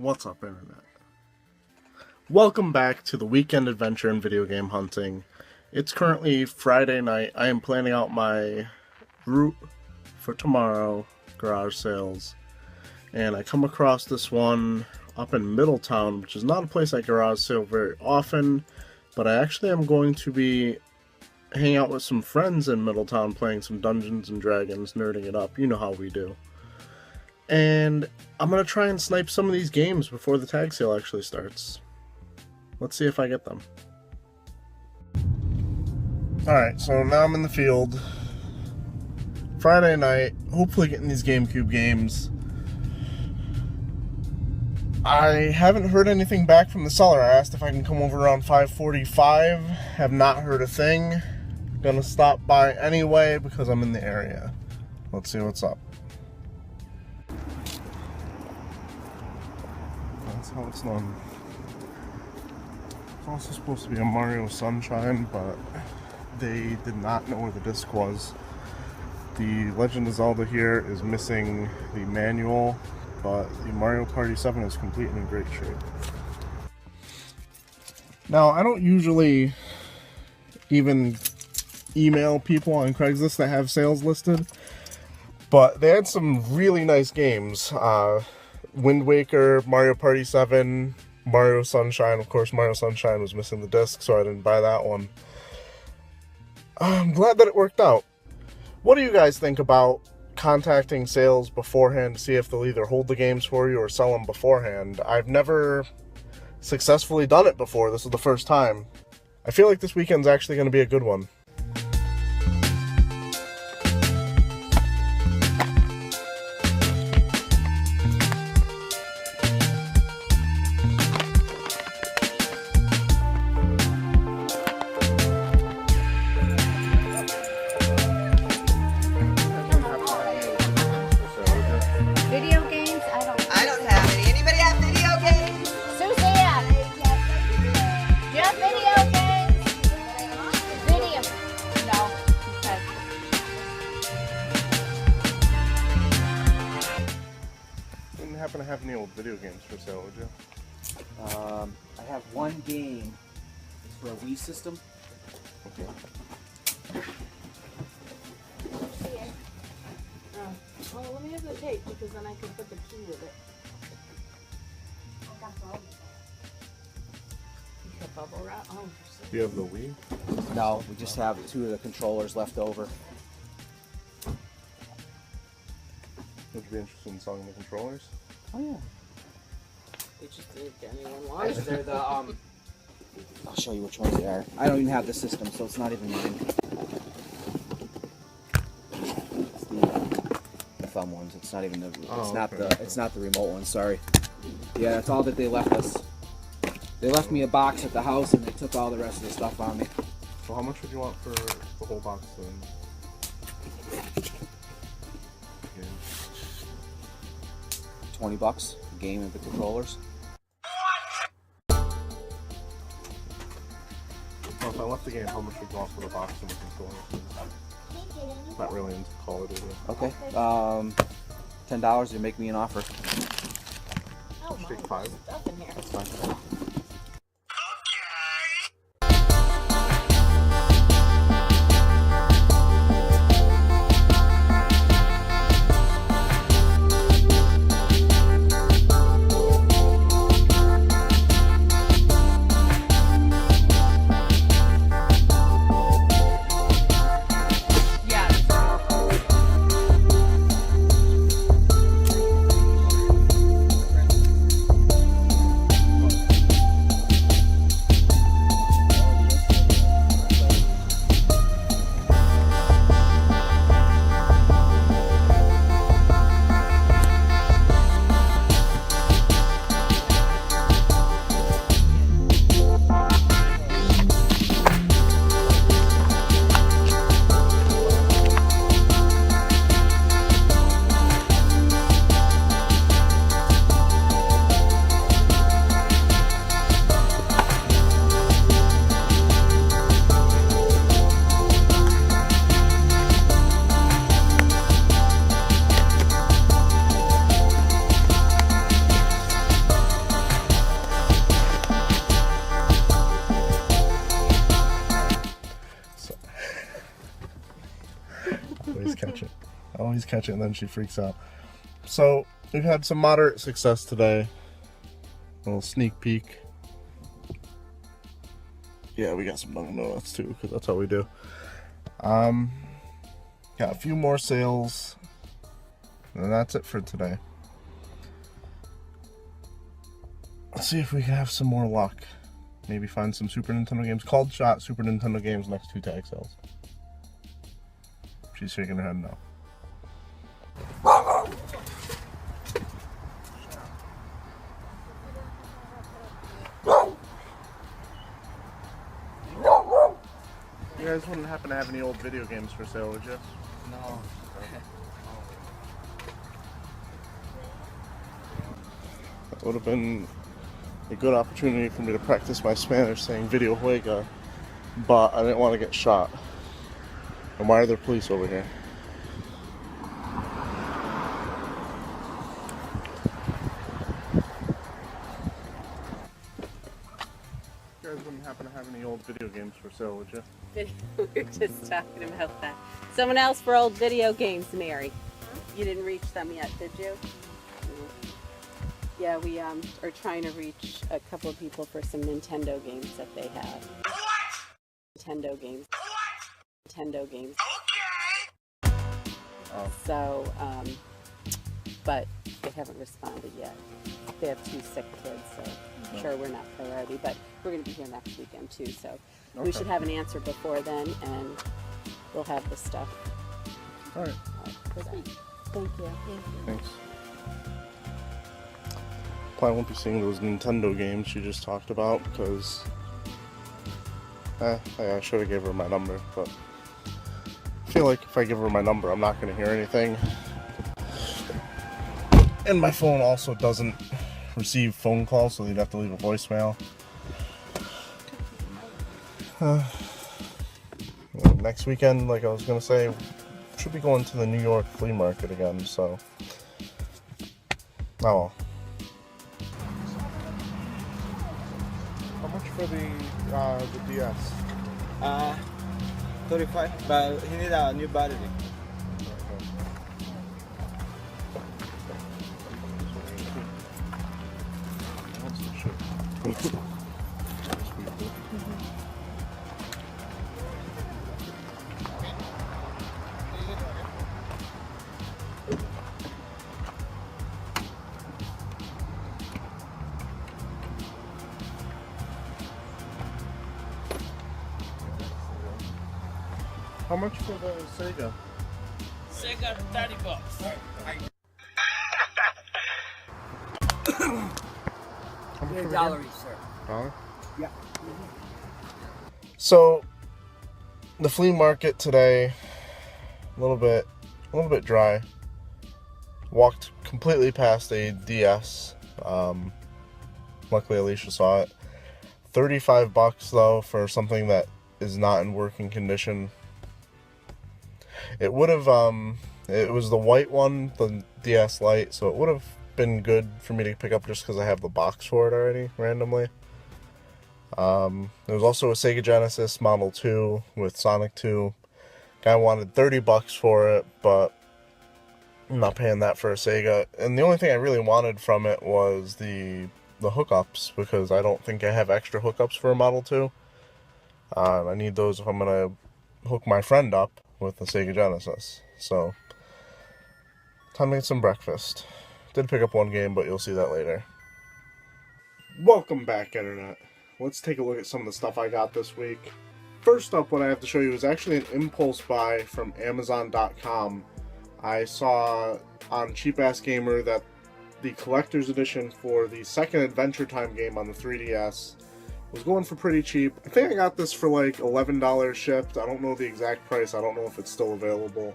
What's up, Internet? Welcome back to the weekend adventure in video game hunting. It's currently Friday night. I am planning out my route for tomorrow, garage sales. And I come across this one up in Middletown, which is not a place I garage sale very often, but I actually am going to be hanging out with some friends in Middletown playing some Dungeons and Dragons, nerding it up. You know how we do. And I'm going to try and snipe some of these games before the tag sale actually starts. Let's see if I get them. Alright, so now I'm in the field. Friday night, hopefully getting these GameCube games. I haven't heard anything back from the seller. I asked if I can come over around 5:45. Have not heard a thing. Gonna stop by anyway because I'm in the area. Let's see what's up. That's how it's done. It's also supposed to be a Mario Sunshine, but they did not know where the disc was. The Legend of Zelda here is missing the manual, but the Mario Party 7 is complete and in great shape. Now, I don't usually even email people on Craigslist that have sales listed, but they had some really nice games. Wind Waker, Mario Party 7, Mario Sunshine. Of course, Mario Sunshine was missing the disc, so I didn't buy that one. I'm glad that it worked out. What do you guys think about contacting sales beforehand to see if they'll either hold the games for you or sell them beforehand? I've never successfully done it before. This is the first time. I feel like this weekend's actually going to be a good one. Happen to have any old video games for sale, would you? I have one game. It's for a Wii system. Okay. Well, let me have the tape because then I can put the key with it. You got bubble wrap? Oh, Do you have the Wii? No, we just have two of the controllers left over. Would you be interested in selling the controllers? Oh yeah. they just didn't get anyone wants. They're the I'll show you which ones they are. I don't even have the system, so it's not even mine. It's the thumb ones. It's not even the. It's not the remote ones. Sorry. Yeah, that's all that they left us. They left me a box at the house, and they took all the rest of the stuff on me. So how much would you want for the whole box then? $20 a game of the controllers. Well, if I left the game, how much would you want for the box and the controllers? Not really into Call of Duty. Okay. $10 to make me an offer. Oh, Take 5. Stuff in here. That's fine. always catch it and then she freaks out. So we've had some moderate success today. A little sneak peek. Yeah, we got some Dunkin' Donuts too, because that's how we do. Got a few more sales, and that's it for today. Let's see if we can have some more luck. Maybe find some Super Nintendo games. Called shot Super Nintendo games next 2 tag sales. She's shaking her head no. You guys wouldn't happen to have any old video games for sale, would you? No. That would have been a good opportunity for me to practice my Spanish saying video juega, but I didn't want to get shot. And why are there police over here? You guys wouldn't happen to have any old video games for sale, would you? We were just talking about that. Someone else for old video games, Mary. You didn't reach them yet, did you? No. Yeah, we are trying to reach a couple of people for some Nintendo games that they have. Nintendo games. Nintendo games. Oh. So, but they haven't responded yet. They have 2 sick kids, so I'm sure we're not priority. But we're going to be here next weekend too, so we should have an answer before then, and we'll have the stuff. All right. For that. Thank you. Thanks. Probably won't be seeing those Nintendo games she just talked about because I should have gave her my number, but I feel like if I give her my number, I'm not going to hear anything. And my phone also doesn't receive phone calls, so you'd have to leave a voicemail. Next weekend, like I was going to say, should be going to the New York flea market again, so. Oh. How much for the DS? 35, but he need a new battery. How much for the Sega? Sega, $30. How much for the $3, game? sir. Dollar? Yeah. So, the flea market today, a little bit dry. Walked completely past a DS. Luckily, Alicia saw it. $35 though for something that is not in working condition. It would have, it was the white one, the DS Lite, so it would have been good for me to pick up just because I have the box for it already, randomly. There was also a Sega Genesis Model 2 with Sonic 2. Guy wanted $30 for it, but I'm not paying that for a Sega. And the only thing I really wanted from it was the hookups, because I don't think I have extra hookups for a Model 2. I need those if I'm going to hook my friend up with the Sega Genesis. So, time to get some breakfast. Did pick up one game, but you'll see that later. Welcome back, Internet. Let's take a look at some of the stuff I got this week. First up, what I have to show you is actually an impulse buy from Amazon.com. I saw on Cheap Ass Gamer that the collector's edition for the second Adventure Time game on the 3DS was going for pretty cheap. I think I got this for like $11 shipped. I don't know the exact price. I don't know if it's still available.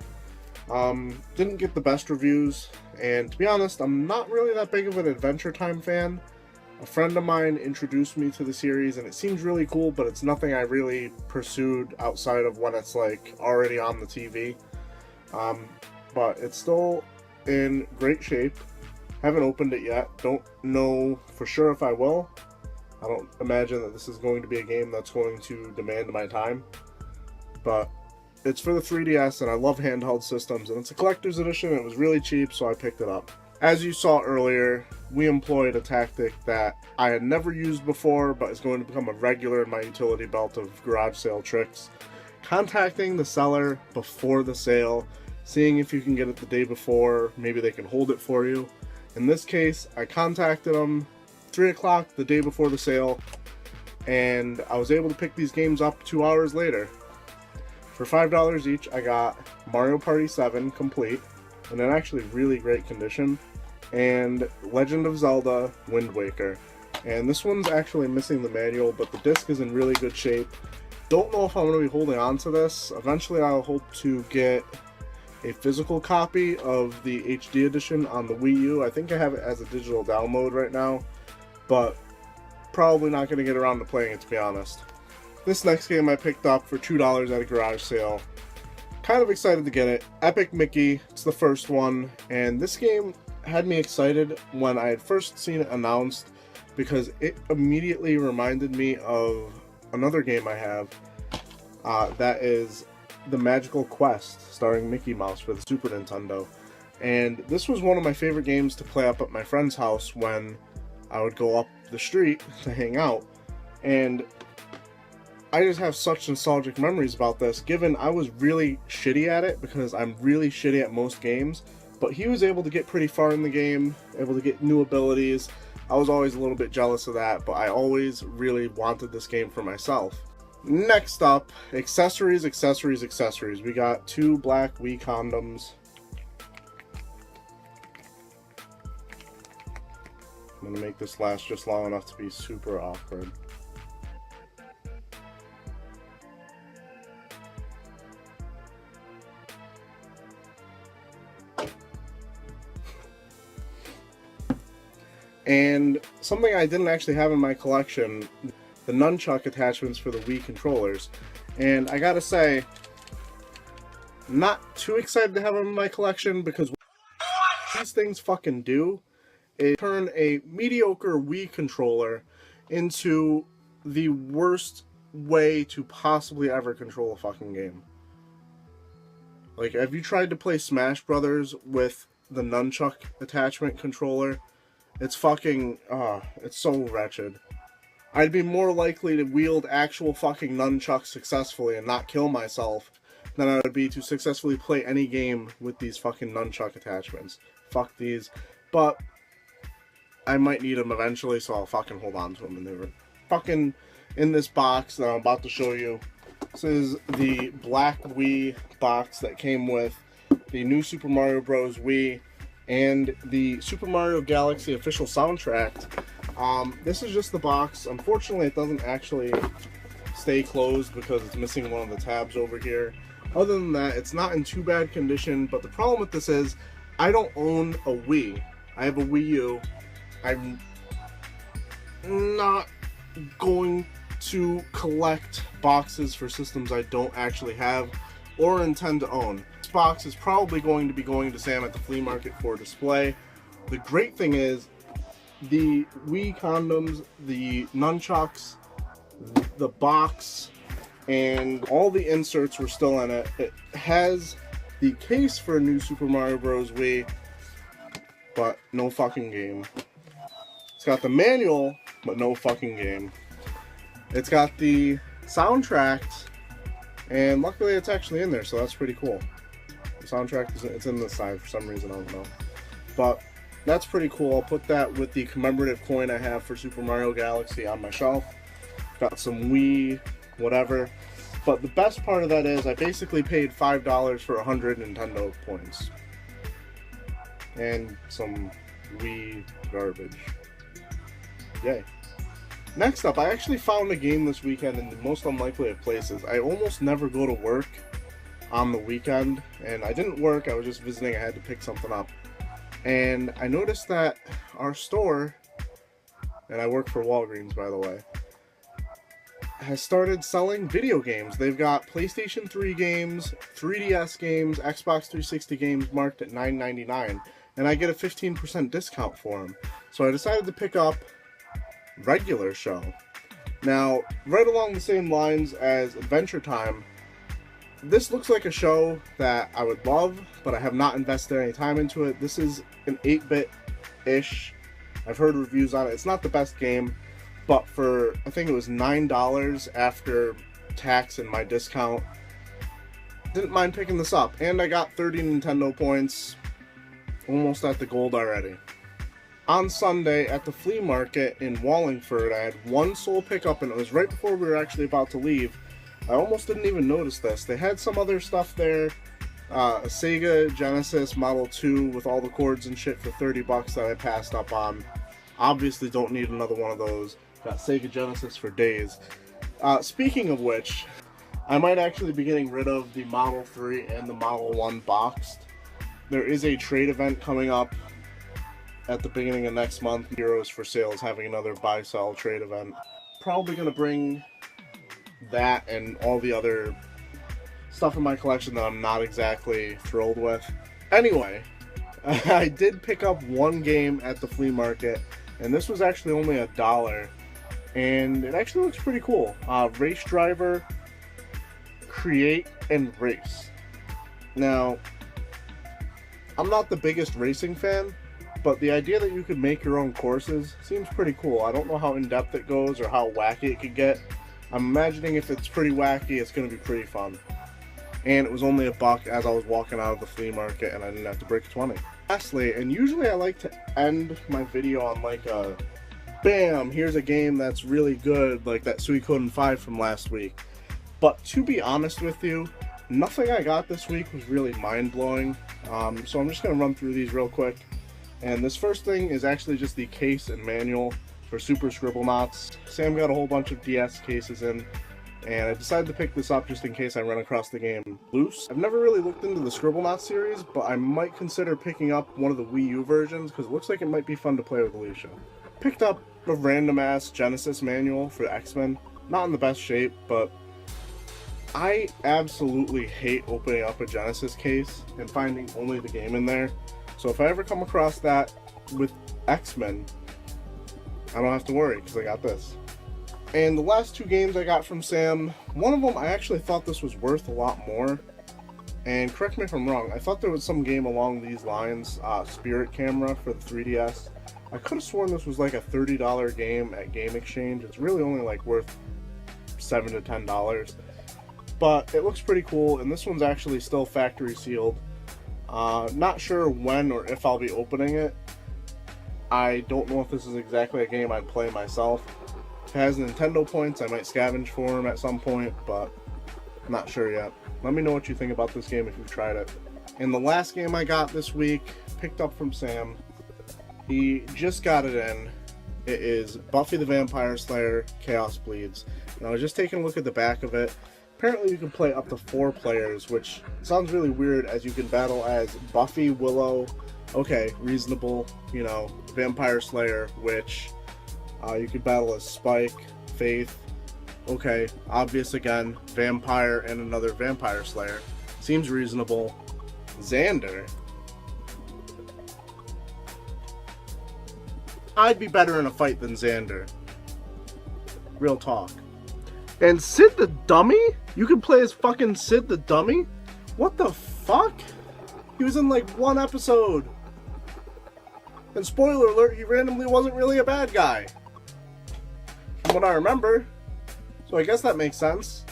Didn't get the best reviews, and to be honest, I'm not really that big of an Adventure Time fan. A friend of mine introduced me to the series, and it seems really cool, but it's nothing I really pursued outside of when it's like already on the TV. But it's still in great shape. Haven't opened it yet. Don't know for sure if I will. I don't imagine that this is going to be a game that's going to demand my time. But It's for the 3DS, and I love handheld systems, and it's a collector's edition. It was really cheap, so I picked it up. As you saw earlier, we employed a tactic that I had never used before, but is going to become a regular in my utility belt of garage sale tricks. Contacting the seller before the sale, seeing if you can get it the day before, maybe they can hold it for you. In this case, I contacted them 3 o'clock the day before the sale, and I was able to pick these games up 2 hours later. For $5 each, I got Mario Party 7 complete, in an actually really great condition, and Legend of Zelda Wind Waker. And this one's actually missing the manual, but the disc is in really good shape. Don't know if I'm going to be holding on to this. Eventually I'll hope to get a physical copy of the HD edition on the Wii U. I think I have it as a digital download right now, but probably not going to get around to playing it, to be honest. This next game I picked up for $2 at a garage sale. Kind of excited to get it. Epic Mickey, it's the first one, and this game had me excited when I had first seen it announced because it immediately reminded me of another game I have that is The Magical Quest, starring Mickey Mouse for the Super Nintendo. And this was one of my favorite games to play up at my friend's house when I would go up the street to hang out. And I just have such nostalgic memories about this, given I was really shitty at it, because I'm really shitty at most games. But he was able to get pretty far in the game, able to get new abilities. I was always a little bit jealous of that, but I always really wanted this game for myself. Next up, accessories. We got 2 black Wii condoms. I'm gonna make this last just long enough to be super awkward. And something I didn't actually have in my collection, the nunchuck attachments for the Wii controllers. And I gotta say, not too excited to have them in my collection, because what these things fucking do is turn a mediocre Wii controller into the worst way to possibly ever control a fucking game. Like, have you tried to play Smash Brothers with the nunchuck attachment controller? It's fucking, it's so wretched. I'd be more likely to wield actual fucking nunchucks successfully and not kill myself than I would be to successfully play any game with these fucking nunchuck attachments. Fuck these. But I might need them eventually, so I'll fucking hold on to them. And they were fucking in this box that I'm about to show you. This is the black Wii box that came with the new Super Mario Bros. Wii and the Super Mario Galaxy official soundtrack. This is just the box. Unfortunately, it doesn't actually stay closed because it's missing one of the tabs over here. Other than that, it's not in too bad condition, but the problem with this is I don't own a Wii. I have a Wii U. I'm not going to collect boxes for systems I don't actually have or intend to own. This box is probably going to be going to Sam at the flea market for display. The great thing is the Wii condoms, the nunchucks, the box, and all the inserts were still in it. It has the case for a new Super Mario Bros. Wii, but no fucking game. It's got the manual, but no fucking game. It's got the soundtracks, and luckily it's actually in there, so that's pretty cool. The soundtrack, it's in this side for some reason, I don't know. But that's pretty cool. I'll put that with the commemorative coin I have for Super Mario Galaxy on my shelf. Got some Wii, whatever. But the best part of that is I basically paid $5 for 100 Nintendo points. And some Wii garbage. Yay. Next up, I actually found a game this weekend in the most unlikely of places. I almost never go to work on the weekend, and I didn't work, I was just visiting, I had to pick something up. And I noticed that our store, and I work for Walgreens by the way, has started selling video games. They've got PlayStation 3 games, 3DS games, Xbox 360 games marked at $9.99, and I get a 15% discount for them. So I decided to pick up Regular Show. Now, right along the same lines as Adventure Time, this looks like a show that I would love, but I have not invested any time into it. This is an 8-bit-ish. I've heard reviews on it. It's not the best game, but for, I think it was $9 after tax and my discount, didn't mind picking this up. And I got 30 Nintendo points, almost at the gold already. On Sunday at the flea market in Wallingford, I had one sole pickup, and it was right before we were actually about to leave. I almost didn't even notice this. They had some other stuff there, a Sega Genesis Model 2 with all the cords and shit for 30 bucks that I passed up on. Obviously don't need another one of those. Got Sega Genesis for days. Speaking of which, I might actually be getting rid of the Model 3 and the Model 1 boxed. There is a trade event coming up at the beginning of next month. Heroes for Sale is having another buy-sell trade event. Probably going to bring that and all the other stuff in my collection that I'm not exactly thrilled with. Anyway, I did pick up one game at the flea market, and this was actually only $1, and it actually looks pretty cool. Race Driver, Create, and Race. Now, I'm not the biggest racing fan, but the idea that you could make your own courses seems pretty cool. I don't know how in-depth it goes or how wacky it could get. I'm imagining if it's pretty wacky, it's going to be pretty fun. And it was only $1 as I was walking out of the flea market, and I didn't have to break 20. Lastly, and usually I like to end my video on like a bam, here's a game that's really good, like that Suikoden 5 from last week. But to be honest with you, nothing I got this week was really mind-blowing. So I'm just going to run through these real quick. And this first thing is actually just the case and manual for Super Scribblenauts. Sam got a whole bunch of DS cases in, and I decided to pick this up just in case I run across the game loose. I've never really looked into the Scribblenauts series, but I might consider picking up one of the Wii U versions because it looks like it might be fun to play with Alicia. Picked up a random-ass Genesis manual for X-Men. Not in the best shape, but I absolutely hate opening up a Genesis case and finding only the game in there. So if I ever come across that with X-Men, I don't have to worry because I got this. And the last two games I got from Sam, one of them I actually thought this was worth a lot more. And correct me if I'm wrong, I thought there was some game along these lines, Spirit Camera for the 3DS. I could have sworn this was like a $30 game at Game Exchange. It's really only like worth $7 to $10. But it looks pretty cool, and this one's actually still factory sealed. Not sure when or if I'll be opening it. I don't know if this is exactly a game I'd play myself. If it has Nintendo points, I might scavenge for them at some point, but I'm not sure yet. Let me know what you think about this game if you've tried it. And the last game I got this week, picked up from Sam, he just got it in. It is Buffy the Vampire Slayer Chaos Bleeds. And I was just taking a look at the back of it. Apparently you can play up to 4 players, which sounds really weird as you can battle as Buffy, Willow, okay, reasonable, you know, Vampire Slayer, Witch. You could battle as Spike, Faith, okay, obvious again, Vampire and another Vampire Slayer. Seems reasonable. Xander. I'd be better in a fight than Xander. Real talk. And Sid the Dummy? You can play as fucking Sid the Dummy? What the fuck? He was in like one episode. And spoiler alert, he randomly wasn't really a bad guy. From what I remember. So I guess that makes sense.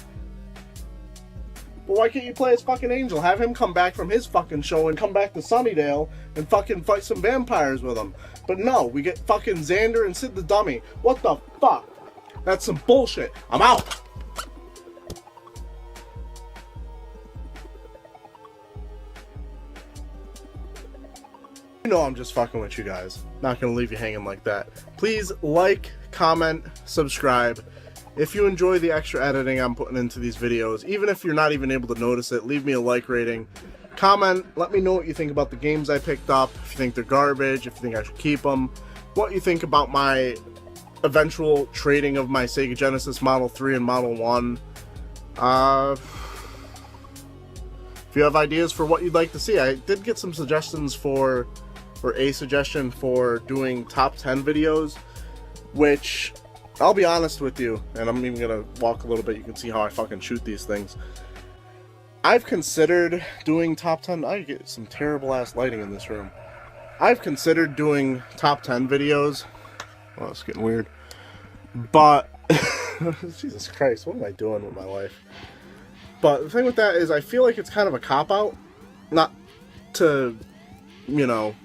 But why can't you play as fucking Angel? Have him come back from his fucking show and come back to Sunnydale and fucking fight some vampires with him. But no, we get fucking Xander and Sid the Dummy. What the fuck? That's some bullshit. I'm out! You know I'm just fucking with you guys. Not gonna leave you hanging like that. Please like, comment, subscribe. If you enjoy the extra editing I'm putting into these videos, even if you're not even able to notice it, leave me a like rating. Comment, let me know what you think about the games I picked up, if you think they're garbage, if you think I should keep them, what you think about my eventual trading of my Sega Genesis Model 3 and Model 1. If you have ideas for what you'd like to see, I did get some suggestions for a suggestion for doing top 10 videos, which I'll be honest with you, and I'm even gonna walk a little bit, you can see how I fucking shoot these things. I've considered doing top 10. I get some terrible ass lighting in this room. I've considered doing top 10 videos. Well, it's getting weird. But, Jesus Christ, what am I doing with my life? But the thing with that is I feel like it's kind of a cop-out. Not to, you know,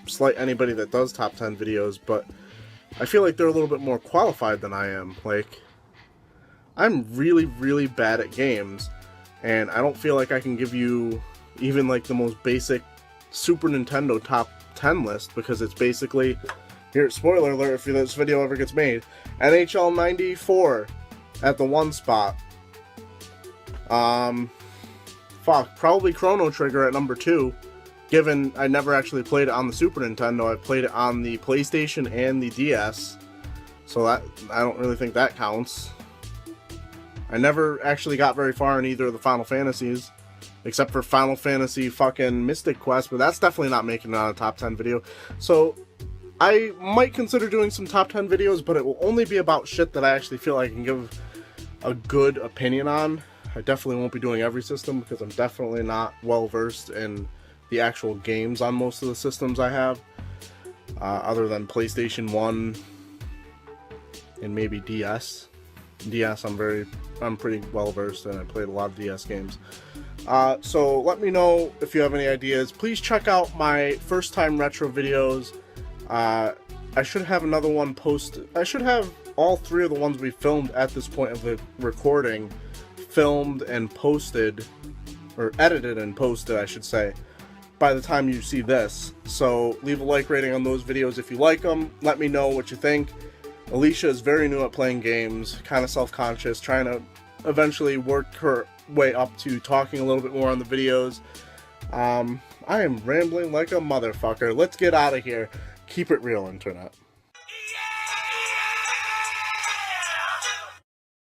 slight anybody that does top 10 videos, but I feel like they're a little bit more qualified than I am. Like, I'm really, really bad at games, and I don't feel like I can give you even like the most basic Super Nintendo top 10 list, because it's basically, here, spoiler alert if this video ever gets made, NHL 94 at the 1 spot. Probably Chrono Trigger at number 2, given I never actually played it on the Super Nintendo. I played it on the PlayStation and the DS, so that, I don't really think that counts. I never actually got very far in either of the Final Fantasies, except for Final Fantasy fucking Mystic Quest, but that's definitely not making it on a top 10 video. So I might consider doing some top 10 videos, but it will only be about shit that I actually feel I can give a good opinion on. I definitely won't be doing every system, because I'm definitely not well versed in the actual games on most of the systems I have, other than PlayStation 1 and maybe DS. DS I'm pretty well versed in. I played a lot of DS games. So let me know if you have any ideas. Please check out my first time retro videos. I should have another one posted. I should have all 3 of the ones we filmed at this point of the recording filmed and posted, or edited and posted, I should say, by the time you see this. So leave a like rating on those videos if you like them. Let me know what you think. Alicia is very new at playing games, kind of self-conscious, trying to eventually work her way up to talking a little bit more on the videos. I am rambling like a motherfucker. Let's get out of here. Keep it real, Internet.